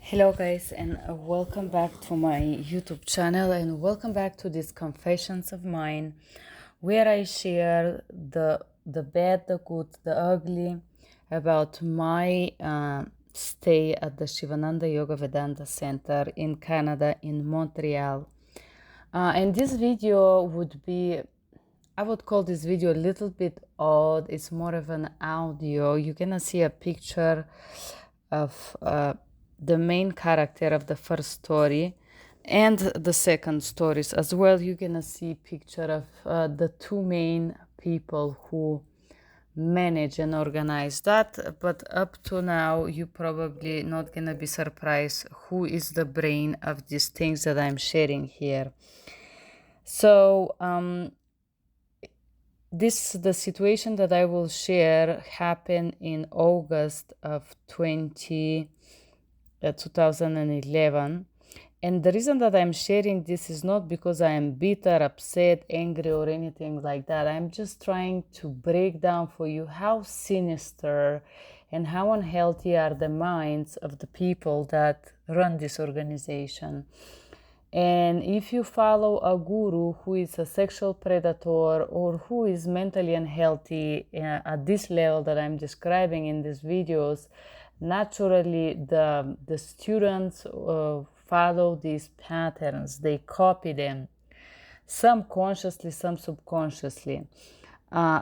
Hello guys, and welcome back to my YouTube channel, and welcome back to these confessions of mine where I share the bad, the good, the ugly about my stay at the Sivananda Yoga Vedanta Center in Canada, in Montreal. And this video would be, I would call this video a little bit odd. It's more of an audio. You're gonna see a picture of the main character of the first story and the second stories as well. You're gonna see picture of the two main people who manage and organize that. But up to now, you probably not gonna be surprised who is the brain of these things that I'm sharing here. So the situation that I will share happened in August of 2011. And the reason that I'm sharing this is not because I am bitter, upset, angry, or anything like that. I'm just trying to break down for you how sinister and how unhealthy are the minds of the people that run this organization. And if you follow a guru who is a sexual predator or who is mentally unhealthy at this level that I'm describing in these videos, naturally the students follow these patterns. They copy them, some consciously, some subconsciously.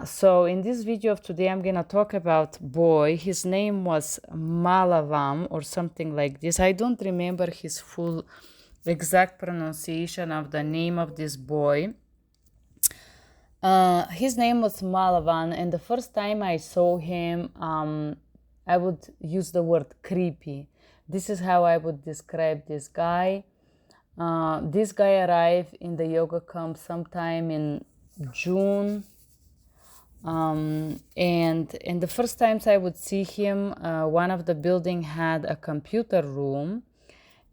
So in this video of today, I'm gonna talk about boy. His name was Malavam or something like this. I don't remember his full exact pronunciation of the name of this boy. His name was Malavan, and the first time I saw him, I would use the word creepy. This is how I would describe this guy. This guy arrived in the yoga camp sometime in June. And the first times I would see him, one of the building had a computer room,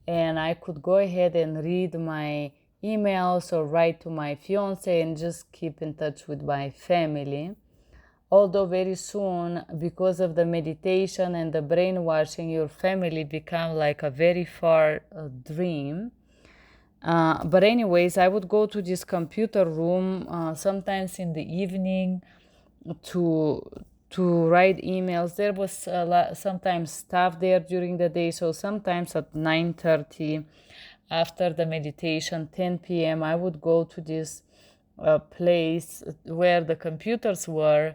and I could go ahead and read my emails or write to my fiance and just keep in touch with my family. Although very soon, because of the meditation and the brainwashing, your family become like a very far dream. But anyways, I would go to this computer room sometimes in the evening to write emails. There was sometimes staff there during the day, so sometimes at 9:30 after the meditation, 10 p.m., I would go to this place where the computers were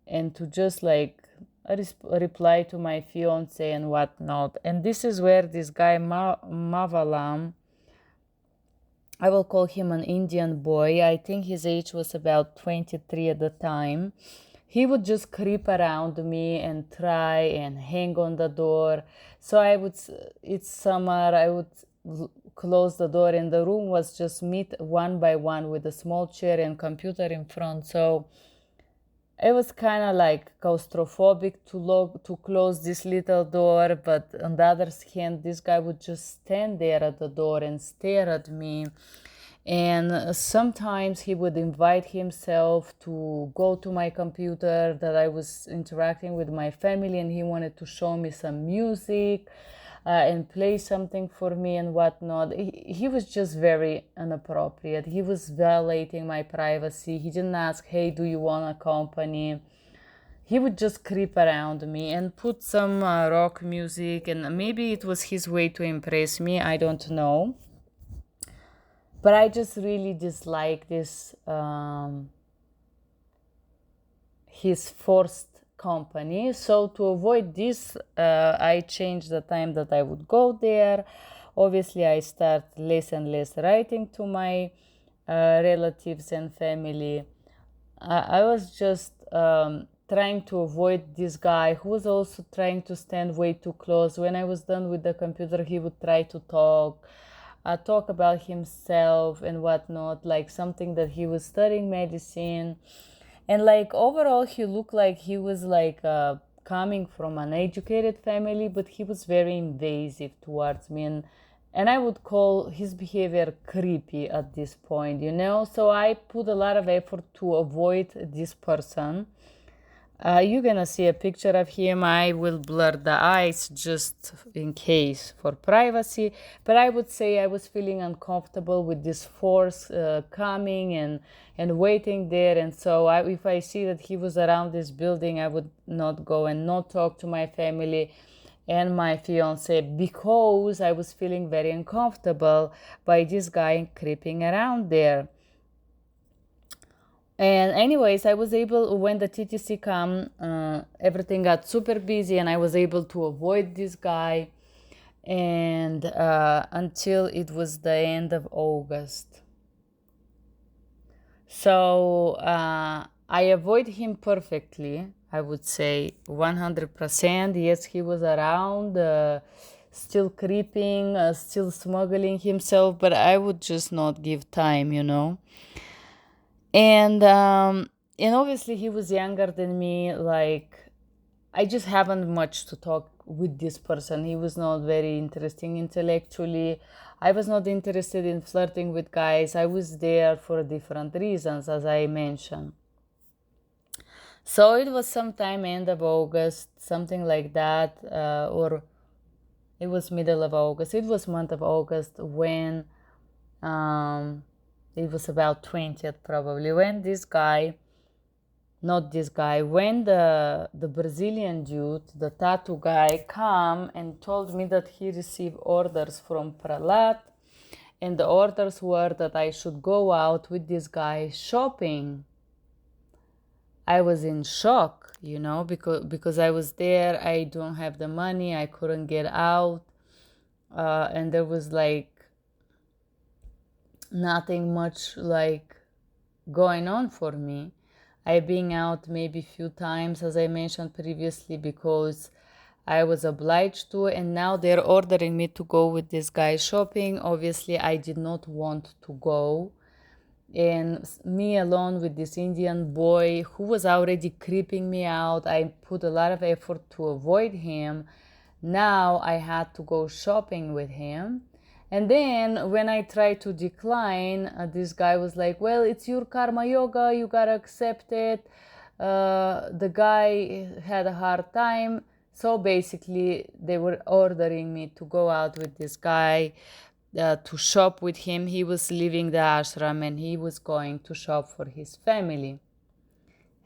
and to just like reply to my fiance and whatnot. And this is where this guy Mavalam, I will call him an Indian boy. I think his age was about 23 at the time. He would just creep around me and try and hang on the door. So it's summer, I would close the door, and the room was just meet one by one with a small chair and computer in front. So it was kind of like claustrophobic to close this little door, but on the other hand, this guy would just stand there at the door and stare at me. And sometimes he would invite himself to go to my computer that I was interacting with my family, and he wanted to show me some music and play something for me and whatnot. He was just very inappropriate. He was violating my privacy. He didn't ask, hey, do you want a company? He would just creep around me and put some rock music, and maybe it was his way to impress me. I don't know. But I just really dislike this, his forced company. So to avoid this, I changed the time that I would go there. Obviously, I start less and less writing to my relatives and family. I was just trying to avoid this guy who was also trying to stand way too close. When I was done with the computer, he would try to talk about himself and whatnot, like something that he was studying medicine. And like overall, he looked like he was like coming from an educated family, but he was very invasive towards me. And I would call his behavior creepy at this point, you know? So I put a lot of effort to avoid this person. You're gonna see a picture of him. I will blur the eyes just in case for privacy. But I would say I was feeling uncomfortable with this force coming and waiting there. And so if I see that he was around this building, I would not go and not talk to my family and my fiance because I was feeling very uncomfortable by this guy creeping around there. And anyways, I was able, when the TTC come, everything got super busy and I was able to avoid this guy. And until it was the end of August. So I avoid him perfectly, I would say 100%. Yes, he was around, still creeping, still smuggling himself, but I would just not give time, And obviously he was younger than me. Like, I just haven't much to talk with this person. He was not very interesting intellectually. I was not interested in flirting with guys. I was there for different reasons, as I mentioned. So it was sometime end of August, something like that, or it was middle of August. It was month of August when it was about 20th probably, when this guy, not this guy, when the Brazilian dude, the tattoo guy, come and told me that he received orders from Pralat, and the orders were that I should go out with this guy shopping. I was in shock, because I was there, I don't have the money, I couldn't get out, and there was like nothing much like going on for me. I've been out maybe a few times, as I mentioned previously, because I was obliged to, and now they're ordering me to go with this guy shopping. Obviously, I did not want to go. And me alone with this Indian boy who was already creeping me out, I put a lot of effort to avoid him. Now I had to go shopping with him. And then when I tried to decline, this guy was like, well, it's your karma yoga, you gotta accept it. The guy had a hard time. So basically, they were ordering me to go out with this guy, to shop with him. He was leaving the ashram and he was going to shop for his family.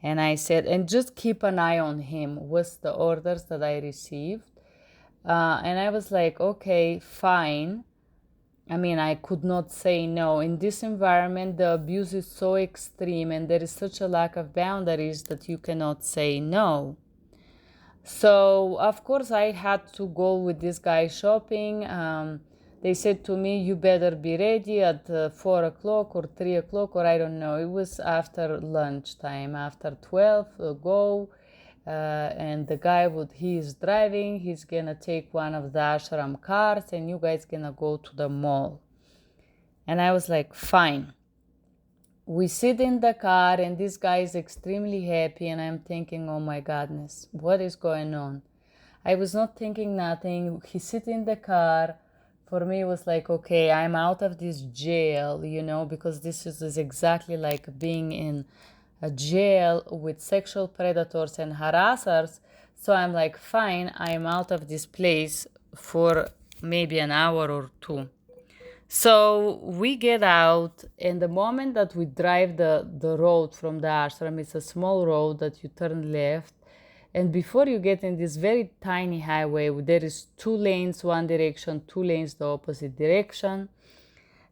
And I said, and just keep an eye on him, was the orders that I received. And I was like, okay, fine. I mean, I could not say no. In this environment, the abuse is so extreme and there is such a lack of boundaries that you cannot say no. So, of course, I had to go with this guy shopping. They said to me, you better be ready at 4 o'clock or 3 o'clock, or I don't know. It was after lunchtime, after 12, go. And the guy he is driving, he's gonna take one of the ashram cars and you guys gonna go to the mall. And I was like, fine. We sit in the car and this guy is extremely happy and I'm thinking, oh my goodness, what is going on? I was not thinking nothing. He sit in the car. For me, it was like, okay, I'm out of this jail, because this is exactly like being in a jail with sexual predators and harassers. So I'm like, fine, I'm out of this place for maybe an hour or two. So we get out, and the moment that we drive the road from the ashram, it's a small road that you turn left. And before you get in this very tiny highway, there is 2 lanes, one direction, 2 lanes the opposite direction.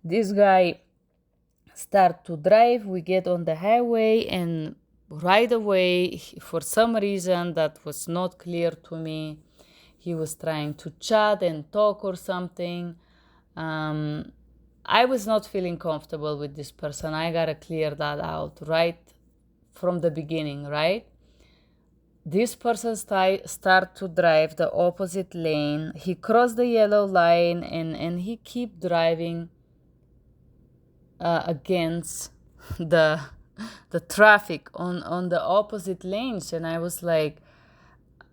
This guy start to drive, we get on the highway, and right away, for some reason that was not clear to me, he was trying to chat and talk or something. I was not feeling comfortable with this person. I gotta clear that out right from the beginning, right? This person start to drive the opposite lane. He crossed the yellow line and he keep driving against the traffic on the opposite lanes. And I was like,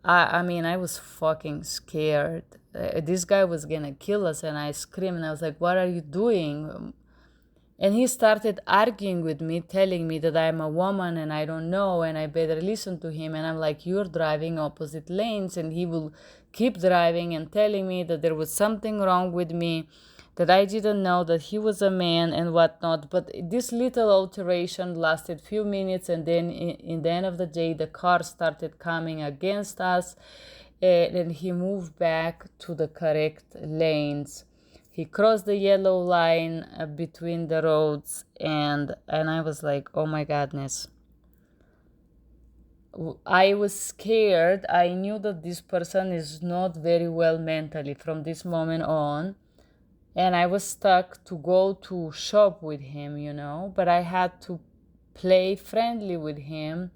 I mean, I was fucking scared. This guy was gonna kill us, and I screamed and I was like, what are you doing? And he started arguing with me, telling me that I'm a woman and I don't know and I better listen to him. And I'm like, you're driving opposite lanes. And he will keep driving and telling me that there was something wrong with me, that I didn't know that he was a man and whatnot. But this little alteration lasted few minutes, and then in the end of the day, the car started coming against us, and he moved back to the correct lanes. He crossed the yellow line between the roads, and I was like, oh my goodness. I was scared. I knew that this person is not very well mentally from this moment on. And I was stuck to go to shop with him, but I had to play friendly with him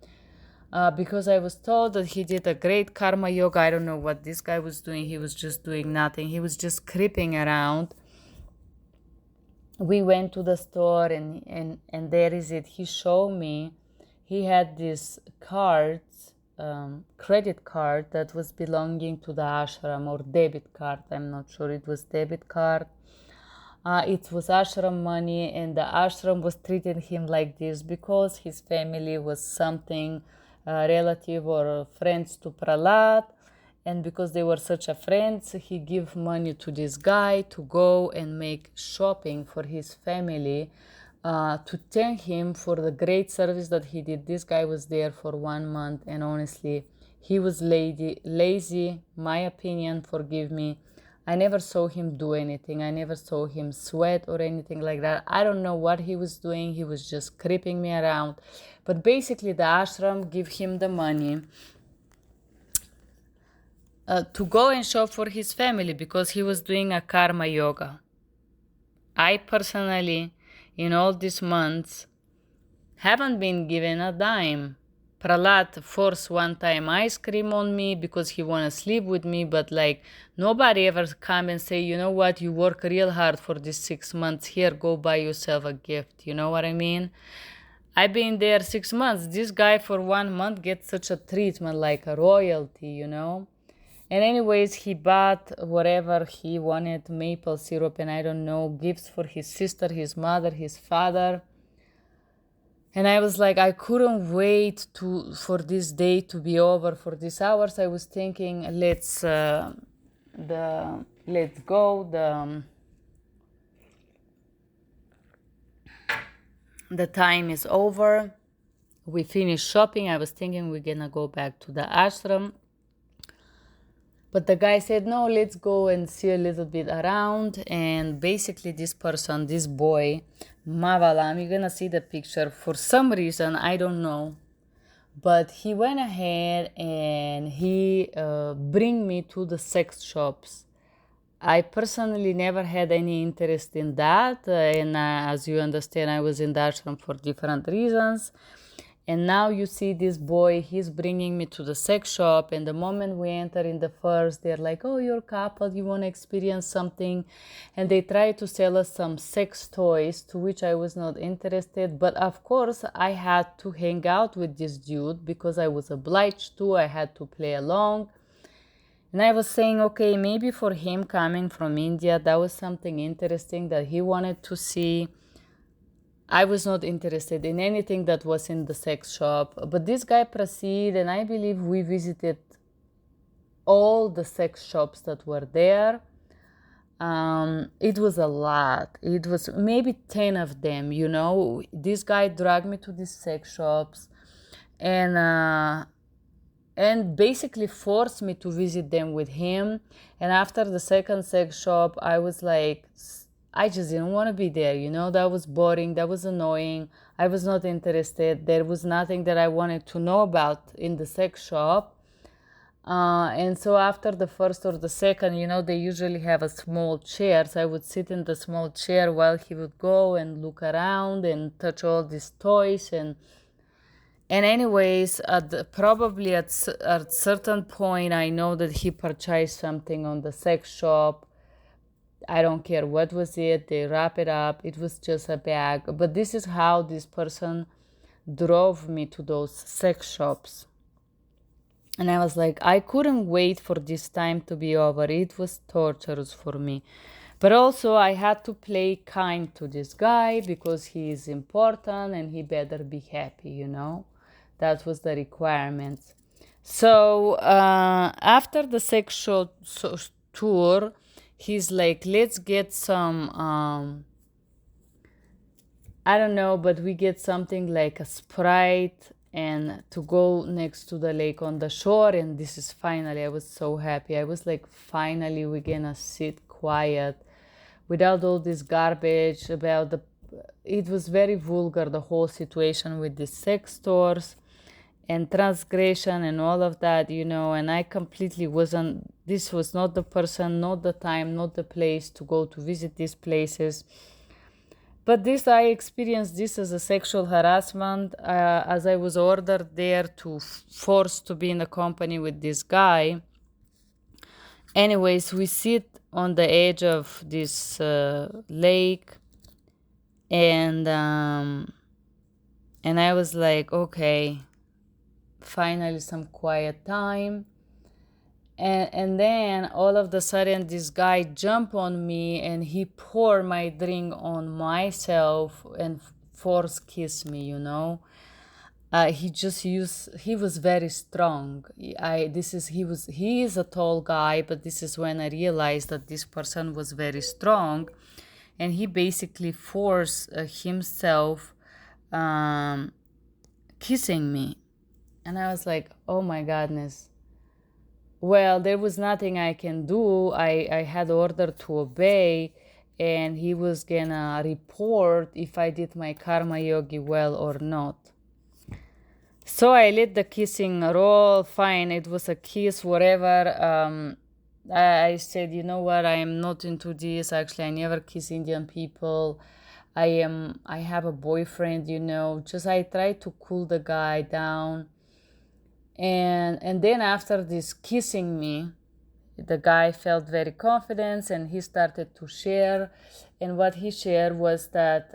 because I was told that he did a great karma yoga. I don't know what this guy was doing. He was just doing nothing. He was just creeping around. We went to the store, and there is it. He showed me. He had this card, credit card that was belonging to the ashram, or debit card. I'm not sure. It was debit card. It was ashram money, and the ashram was treating him like this because his family was something relative or friends to Prahlad, and because they were such a friends, he gave money to this guy to go and make shopping for his family, to thank him for the great service that he did. This guy was there for 1 month, and honestly, he was lazy, my opinion, forgive me. I never saw him do anything. I never saw him sweat or anything like that. I don't know what he was doing. He was just creeping me around. But basically, the ashram gave him the money to go and shop for his family because he was doing a karma yoga. I personally, in all these months, haven't been given a dime. Prahlad forced one time ice cream on me because he wanted to sleep with me, but nobody ever come and say, you know what, you work real hard for these 6 months, here, go buy yourself a gift. You know what I mean? I've been there 6 months. This guy for 1 month gets such a treatment, like a royalty, And anyways, he bought whatever he wanted, maple syrup, and I don't know, gifts for his sister, his mother, his father. And I was like, I couldn't wait for this day to be over. For these hours, I was thinking, let's go. The time is over. We finished shopping. I was thinking we're gonna go back to the ashram. But the guy said, no, let's go and see a little bit around. And basically this person, this boy, Mavalam, you're going to see the picture. For some reason, I don't know. But he went ahead and he bring me to the sex shops. I personally never had any interest in that. And as you understand, I was in the ashram for different reasons. And now you see this boy, he's bringing me to the sex shop. And the moment we enter in the first, they're like, oh, you're a couple, you want to experience something. And they try to sell us some sex toys, to which I was not interested. But of course, I had to hang out with this dude because I was obliged to. I had to play along. And I was saying, okay, maybe for him coming from India, that was something interesting that he wanted to see. I was not interested in anything that was in the sex shop. But this guy proceeded, and I believe we visited all the sex shops that were there. It was a lot. It was maybe 10 of them, This guy dragged me to these sex shops and basically forced me to visit them with him. And after the second sex shop, I was like, I just didn't want to be there, That was boring. That was annoying. I was not interested. There was nothing that I wanted to know about in the sex shop. And so after the first or the second, they usually have a small chair. So I would sit in the small chair while he would go and look around and touch all these toys. And anyways, probably at certain point, I know that he purchased something on the sex shop. I don't care what was it. They wrap it up. It was just a bag. But this is how this person drove me to those sex shops. And I was like, I couldn't wait for this time to be over. It was torturous for me. But also I had to play kind to this guy because he is important and he better be happy, you know. That was the requirement. So after the sexual tour, he's like, let's get some, I don't know, but we get something like a Sprite and to go next to the lake on the shore. And this is finally, I was so happy. I was like, finally, we're gonna sit quiet without all this garbage about the. It was very vulgar, the whole situation with these sex stores and transgression and all of that, you know. And I completely wasn't, this was not the person, not the time, not the place to go to visit these places. But this, I experienced this as a sexual harassment, as I was ordered there to force to be in a company with this guy. Anyways, we sit on the edge of this lake, and I was like, okay, finally some quiet time. And then all of a sudden this guy jumped on me and he poured my drink on myself and force kissed me, you know. He was very strong. He is a tall guy, but this is when I realized that this person was very strong, and he basically forced himself kissing me. And I was like, oh my goodness. Well, there was nothing I can do. I had ordered to obey, and he was gonna report if I did my karma yogi well or not. So I let the kissing roll. Fine, it was a kiss, whatever. I said, you know what, I am not into this. Actually, I never kiss Indian people. I have a boyfriend, you know. Just I tried to cool the guy down. And then after this kissing me, the guy felt very confident and he started to share. And what he shared was that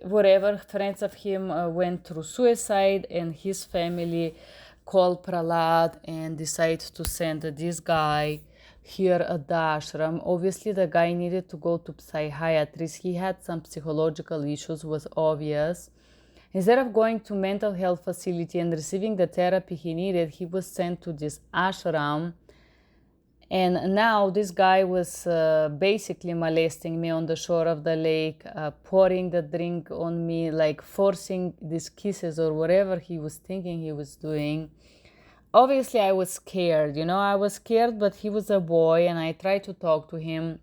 whatever friends of him went through suicide, and his family called Prahlad and decided to send this guy here at the ashram. Obviously, the guy needed to go to psychiatrist. He had some psychological issues, was obvious. Instead of going to mental health facility and receiving the therapy he needed, he was sent to this ashram. And now this guy was basically molesting me on the shore of the lake, pouring the drink on me, like forcing these kisses or whatever he was thinking he was doing. Obviously, I was scared, you know, I was scared, but he was a boy and I tried to talk to him.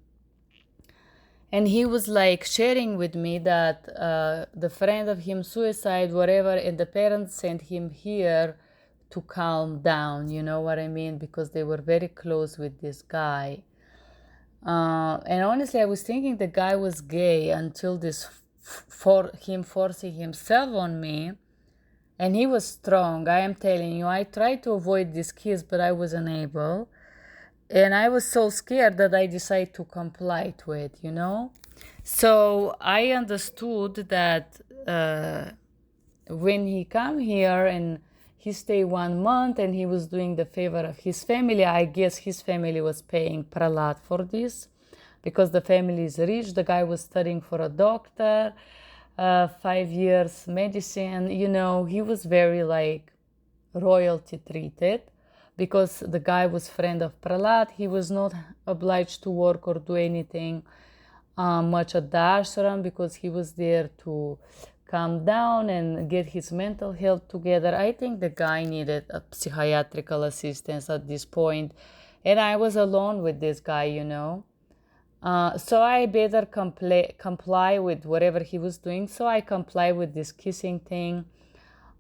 And he was like sharing with me that the friend of him suicide, whatever, and the parents sent him here to calm down, you know what I mean? Because they were very close with this guy. And honestly, I was thinking the guy was gay until this for him forcing himself on me. And he was strong, I am telling you. I tried to avoid this kiss, but I was unable. And I was so scared that I decided to comply to it, you know? So I understood that when he come here and he stayed 1 month and he was doing the favor of his family, I guess his family was paying Prahlad for this because the family is rich. The guy was studying for a doctor, 5 years medicine, you know, he was very like royalty treated. Because the guy was friend of Prahlad, he was not obliged to work or do anything much at the ashram because he was there to calm down and get his mental health together. I think the guy needed a psychiatrical assistance at this point, and I was alone with this guy, you know. So I better comply with whatever he was doing. So I comply with this kissing thing.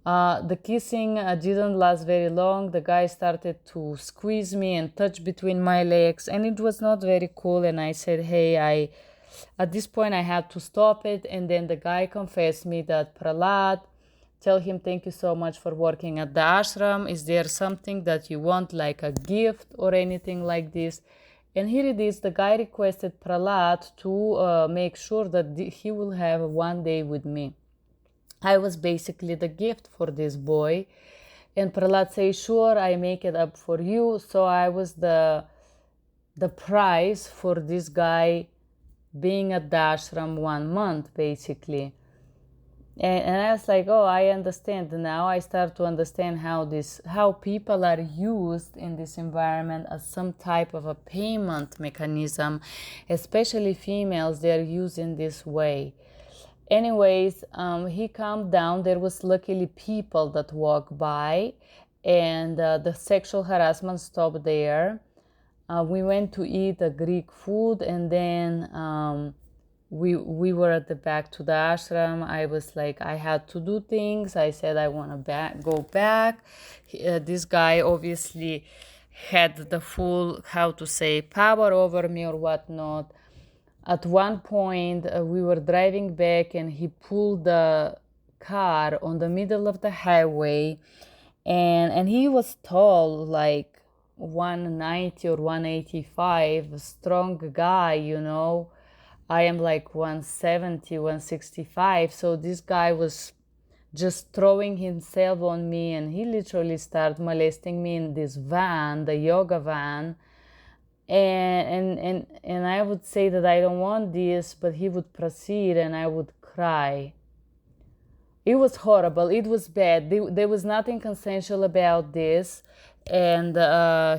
The kissing didn't last very long. The guy started to squeeze me and touch between my legs, and it was not very cool. And I said, hey, at this point I had to stop it. And then the guy confessed me that Prahlad, tell him thank you so much for working at the ashram. Is there something that you want, like a gift or anything like this? And here it is, the guy requested Prahlad to make sure that he will have 1 day with me. I was basically the gift for this boy. And Prahlad said, sure, I make it up for you. So I was the the price for this guy being at the ashram 1 month, basically. And I was like, oh, I understand. Now I start to understand how people are used in this environment as some type of a payment mechanism, especially females. They're used in this way. Anyways, he calmed down. There was luckily people that walked by, and the sexual harassment stopped there. We went to eat a Greek food, and then we were at the back to the ashram. I was like, I had to do things. I said I want to go back. This guy obviously had the full, how to say, power over me or whatnot. At one point, we were driving back, and he pulled the car on the middle of the highway, and he was tall, like 190 or 185, a strong guy, you know. I am like 170, 165. So this guy was just throwing himself on me, and he literally started molesting me in this van, the yoga van. And I would say that I don't want this, but he would proceed, and I would cry. It was horrible. It was bad. There was nothing consensual about this. And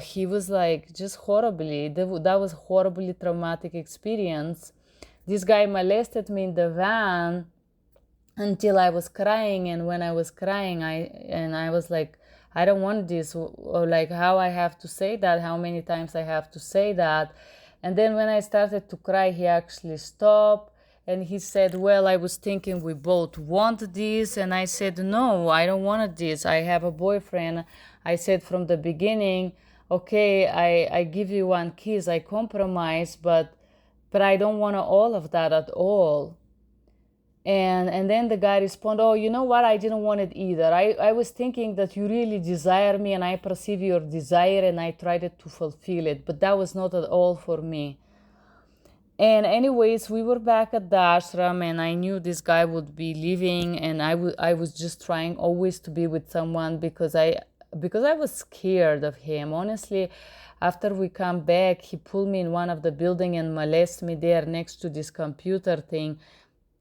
he was like, just horribly. That was horribly traumatic experience. This guy molested me in the van until I was crying, and when I was crying, I was like, I don't want this, or like how I have to say that, how many times I have to say that. And then when I started to cry, he actually stopped, and he said, well, I was thinking we both want this. And I said, no, I don't want this. I have a boyfriend. I said from the beginning, okay, I give you one kiss, I compromise, but I don't want all of that at all. And then the guy responded, oh, you know what? I didn't want it either. I was thinking that you really desire me, and I perceive your desire, and I tried to fulfill it, but that was not at all for me. And anyways, we were back at the ashram, and I knew this guy would be leaving, and I was just trying always to be with someone because I was scared of him. Honestly, after we come back, he pulled me in one of the building and molested me there next to this computer thing.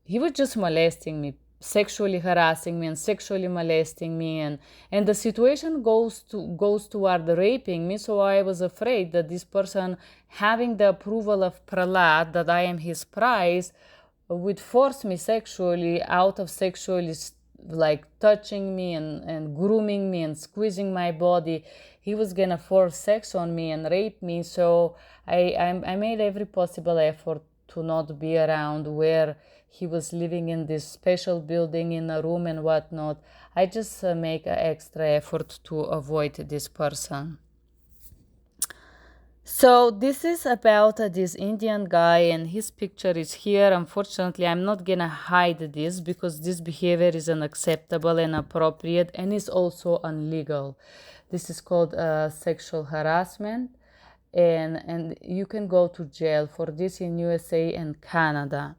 He was just molesting me, sexually harassing me and sexually molesting me, and the situation goes toward raping me. So I was afraid that this person, having the approval of Prahlad, that I am his prize, would force me sexually out of sexually like touching me and grooming me and squeezing my body. He was gonna force sex on me and rape me. So I made every possible effort to not be around where he was living, in this special building in a room and whatnot. I just make an extra effort to avoid this person. So this is about this Indian guy, and his picture is here. Unfortunately, I'm not gonna hide this because this behavior is unacceptable and inappropriate, and is also illegal. This is called sexual harassment, and you can go to jail for this in USA and Canada.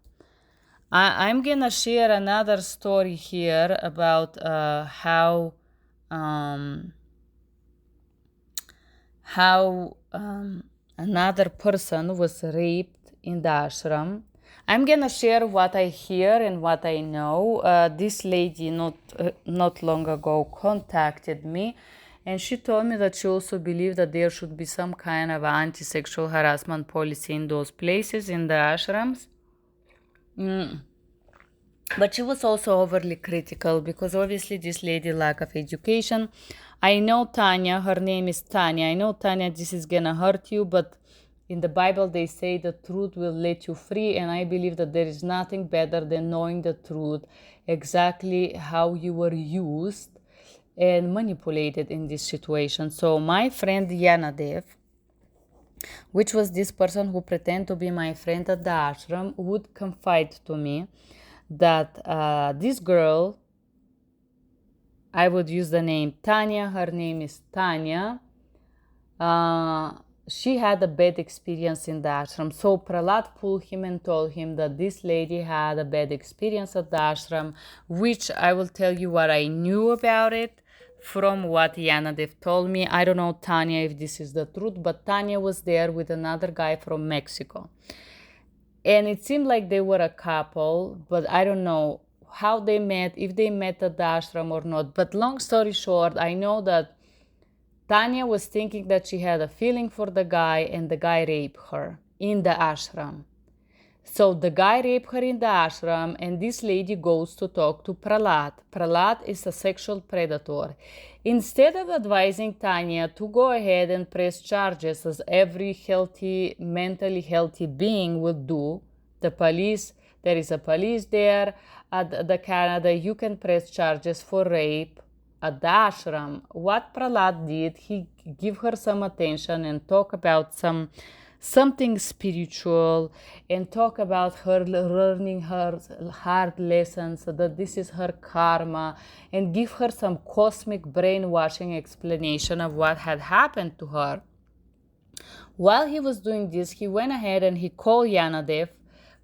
I'm gonna share another story here about how another person was raped in the ashram. I'm gonna share what I hear and what I know. This lady not long ago contacted me, and she told me that she also believed that there should be some kind of anti-sexual harassment policy in those places, in the ashrams. But she was also overly critical because obviously this lady lack of education. I know Tanya, her name is Tanya. I know, Tanya, this is gonna hurt you, but in the Bible they say the truth will let you free, and I believe that there is nothing better than knowing the truth, exactly how you were used and manipulated in this situation. So my friend Yanadev, which was this person who pretended to be my friend at the ashram, would confide to me that this girl, I would use the name Tanya, her name is Tanya, she had a bad experience in the ashram. So Prahlad pulled him and told him that this lady had a bad experience at the ashram, which I will tell you what I knew about it from what Yanadev told me. I don't know, Tanya, if this is the truth, but Tanya was there with another guy from Mexico. And it seemed like they were a couple, but I don't know how they met, if they met at the ashram or not. But long story short, I know that Tanya was thinking that she had a feeling for the guy, and the guy raped her in the ashram. So the guy raped her in the ashram, and this lady goes to talk to Prahlad. Prahlad is a sexual predator. Instead of advising Tanya to go ahead and press charges, as every healthy, mentally healthy being would do, the police, there is a police there at the Canada, you can press charges for rape at the ashram. What Prahlad did, he give her some attention and talk about something spiritual, and talk about her learning her hard lessons, that this is her karma, and give her some cosmic brainwashing explanation of what had happened to her. While he was doing this, he went ahead and he called Yanadev,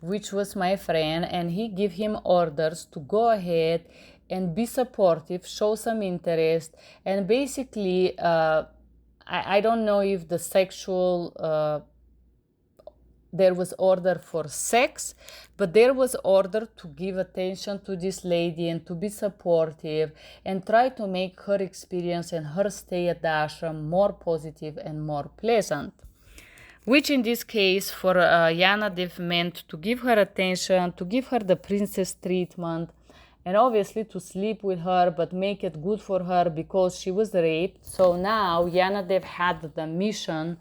which was my friend, and he gave him orders to go ahead and be supportive, show some interest, and basically, I don't know if the sexual there was order for sex, but there was order to give attention to this lady and to be supportive and try to make her experience and her stay at the ashram more positive and more pleasant. Which in this case for Yanadev meant to give her attention, to give her the princess treatment, and obviously to sleep with her, but make it good for her because she was raped. So now Yanadev had the mission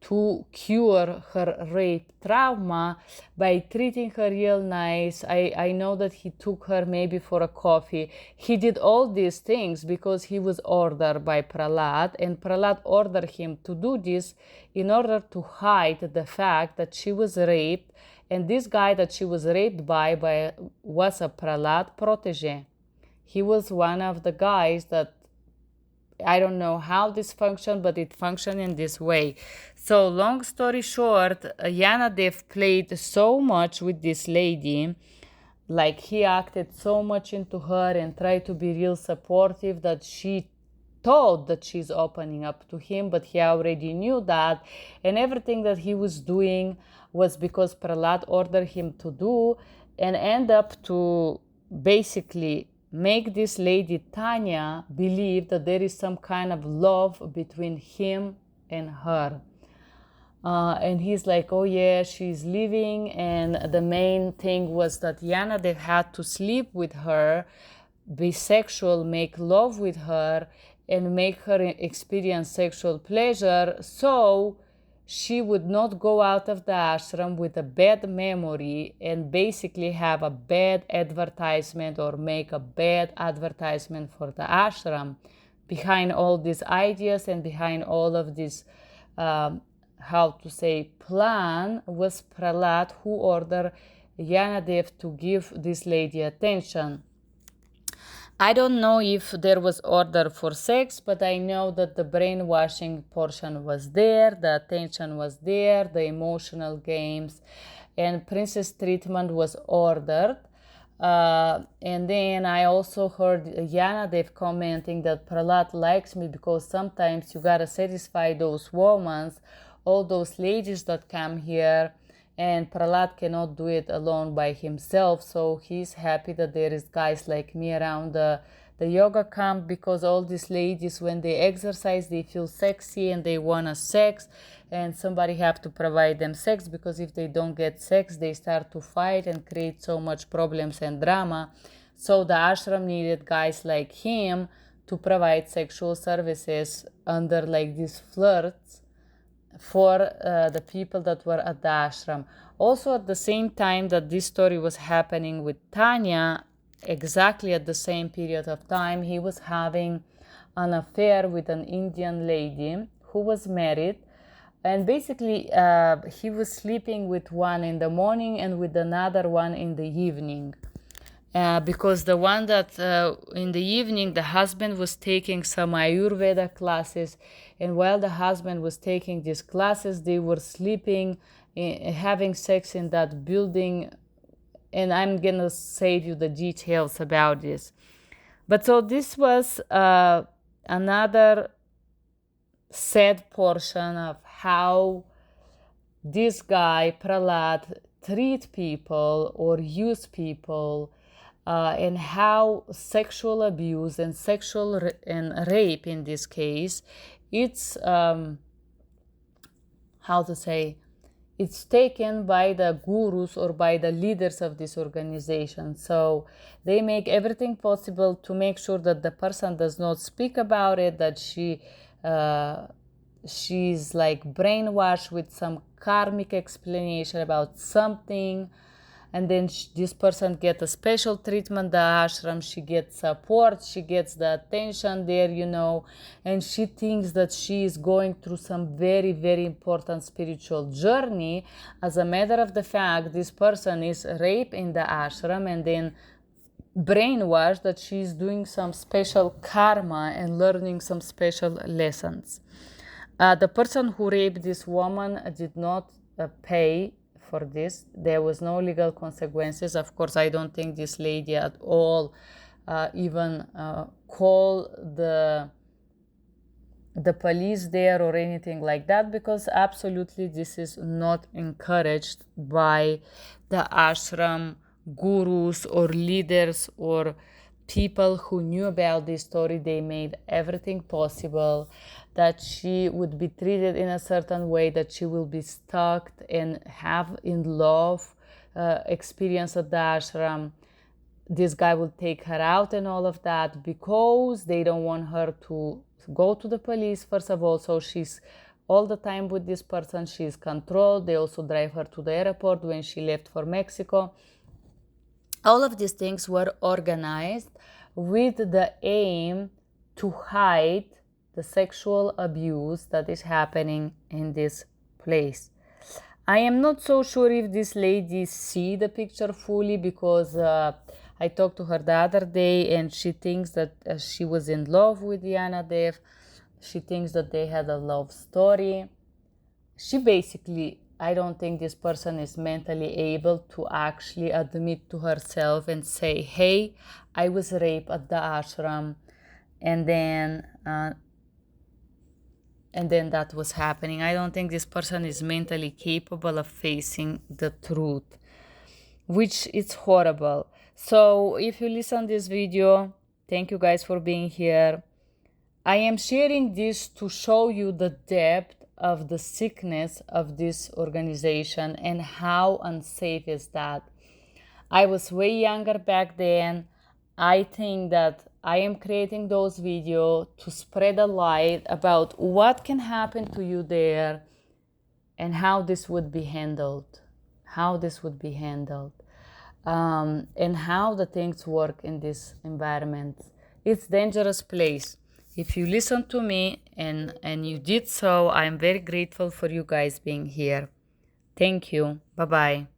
to cure her rape trauma by treating her real nice. I know that he took her maybe for a coffee. He did all these things because he was ordered by Prahlad, and Prahlad ordered him to do this in order to hide the fact that she was raped, and this guy that she was raped by was a Prahlad protege. He was one of the guys that, I don't know how this functioned, but it functioned in this way. So long story short, Yanadev played so much with this lady, like he acted so much into her and tried to be real supportive, that she thought that she's opening up to him, but he already knew that. And everything that he was doing was because Prahlad ordered him to do, and end up to basically make this lady Tanya believe that there is some kind of love between him and her. And he's like, oh yeah, she's leaving. And the main thing was that Yanadev had to sleep with her, be sexual, make love with her, and make her experience sexual pleasure, so she would not go out of the ashram with a bad memory and basically have a bad advertisement or make a bad advertisement for the ashram. Behind all these ideas and behind all of this, plan was Prahlad, who ordered Yanadev to give this lady attention. I don't know if there was order for sex, but I know that the brainwashing portion was there, the attention was there, the emotional games, and princess treatment was ordered. And then I also heard Yanadev commenting that Prahlad likes me because sometimes you gotta satisfy those women, all those ladies that come here, and Prahlad cannot do it alone by himself, so he's happy that there is guys like me around the yoga camp, because all these ladies, when they exercise, they feel sexy and they want a sex, and somebody have to provide them sex, because if they don't get sex, they start to fight and create so much problems and drama. So the ashram needed guys like him to provide sexual services under like these flirts for the people that were at the ashram. Also, at the same time that this story was happening with Tanya, exactly at the same period of time, he was having an affair with an Indian lady who was married, and basically he was sleeping with one in the morning and with another one in the evening. Because the one that in the evening, the husband was taking some Ayurveda classes, and while the husband was taking these classes, they were sleeping, having sex in that building, and I'm gonna save you the details about this. But so this was another sad portion of how this guy, Prahlad, treat people or use people, and how sexual abuse and and rape in this case, it's how to say, it's taken by the gurus or by the leaders of this organization. So they make everything possible to make sure that the person does not speak about it, that she's like brainwashed with some karmic explanation about something, and then this person gets a special treatment, the ashram, she gets support, she gets the attention there, and she thinks that she is going through some very, very important spiritual journey. As a matter of the fact, this person is raped in the ashram and then brainwashed that she is doing some special karma and learning some special lessons. The person who raped this woman did not pay for this. There was no legal consequences. Of course, I don't think this lady at all even call the police there or anything like that, because absolutely this is not encouraged by the ashram gurus or leaders or people who knew about this story. They made everything possible that she would be treated in a certain way, that she will be stalked and have in love experience at the ashram. This guy will take her out and all of that, because they don't want her to go to the police, first of all. So she's all the time with this person. She's controlled. They also drive her to the airport when she left for Mexico. All of these things were organized with the aim to hide the sexual abuse that is happening in this place. I am not so sure if this lady see the picture fully, because I talked to her the other day and she thinks that she was in love with Yanadev. She thinks that they had a love story. She basically, I don't think this person is mentally able to actually admit to herself and say, hey, I was raped at the ashram, and then that was happening. I don't think this person is mentally capable of facing the truth, which is horrible. So if you listen to this video, thank you guys for being here. I am sharing this to show you the depth of the sickness of this organization and how unsafe is that. I was way younger back then. I think that I am creating those videos to spread a light about what can happen to you there and how this would be handled, and how the things work in this environment. It's a dangerous place. If you listen to me and you did so, I'm very grateful for you guys being here. Thank you. Bye-bye.